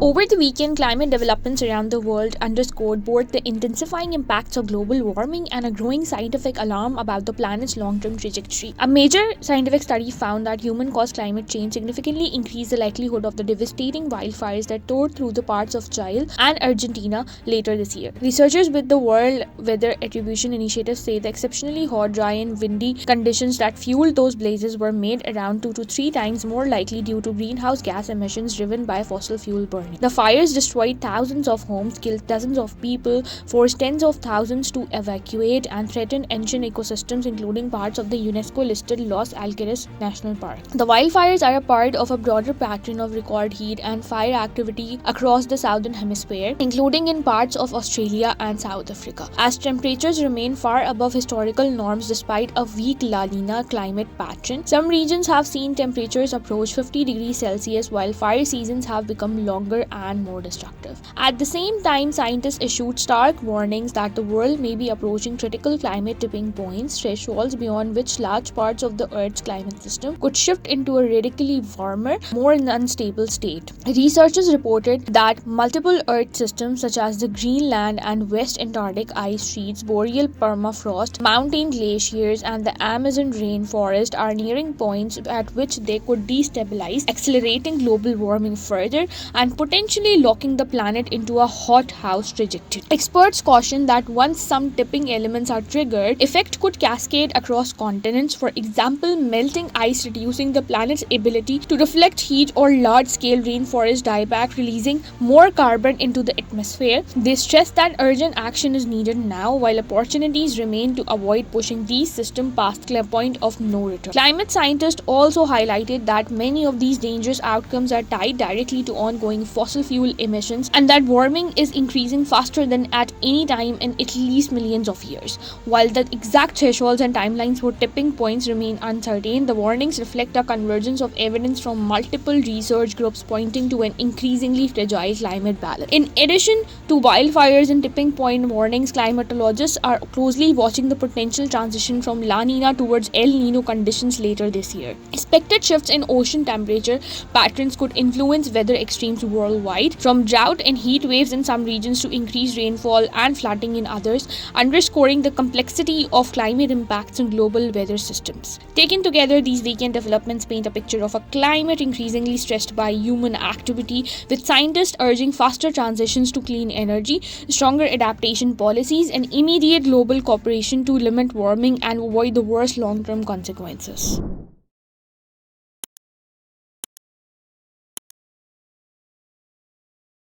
Over the weekend, climate developments around the world underscored both the intensifying impacts of global warming and a growing scientific alarm about the planet's long-term trajectory. A major scientific study found that human-caused climate change significantly increased the likelihood of the devastating wildfires that tore through the parts of Chile and Argentina later this year. Researchers with the World Weather Attribution Initiative say the exceptionally hot, dry, and windy conditions that fueled those blazes were made around 2 to 3 times more likely due to greenhouse gas emissions driven by fossil fuel burning. The fires destroyed thousands of homes, killed dozens of people, forced tens of thousands to evacuate, and threatened ancient ecosystems, including parts of the UNESCO-listed Los Alcarez National Park. The wildfires are a part of a broader pattern of record heat and fire activity across the southern hemisphere, including in parts of Australia and South Africa. As temperatures remain far above historical norms despite a weak La Nina climate pattern, some regions have seen temperatures approach 50 degrees Celsius, while fire seasons have become longer and more destructive. At the same time, scientists issued stark warnings that the world may be approaching critical climate tipping points, thresholds beyond which large parts of the Earth's climate system could shift into a radically warmer, more unstable state. Researchers reported that multiple Earth systems such as the Greenland and West Antarctic ice sheets, boreal permafrost, mountain glaciers, and the Amazon rainforest are nearing points at which they could destabilize, accelerating global warming further and potentially locking the planet into a hothouse trajectory. Experts caution that once some tipping elements are triggered, effect could cascade across continents. For example, melting ice reducing the planet's ability to reflect heat or large-scale rainforest dieback releasing more carbon into the atmosphere. They stress that urgent action is needed now, while opportunities remain to avoid pushing these systems past the point of no return. Climate scientists also highlighted that many of these dangerous outcomes are tied directly to ongoing fossil fuel emissions and that warming is increasing faster than at any time in at least millions of years. While the exact thresholds and timelines for tipping points remain uncertain, the warnings reflect a convergence of evidence from multiple research groups pointing to an increasingly fragile climate balance. In addition to wildfires and tipping point warnings, climatologists are closely watching the potential transition from La Nina towards El Nino conditions later this year. Expected shifts in ocean temperature patterns could influence weather extremes worldwide, from drought and heat waves in some regions to increased rainfall and flooding in others, underscoring the complexity of climate impacts on global weather systems. Taken together, these weekend developments paint a picture of a climate increasingly stressed by human activity, with scientists urging faster transitions to clean energy, stronger adaptation policies, and immediate global cooperation to limit warming and avoid the worst long-term consequences.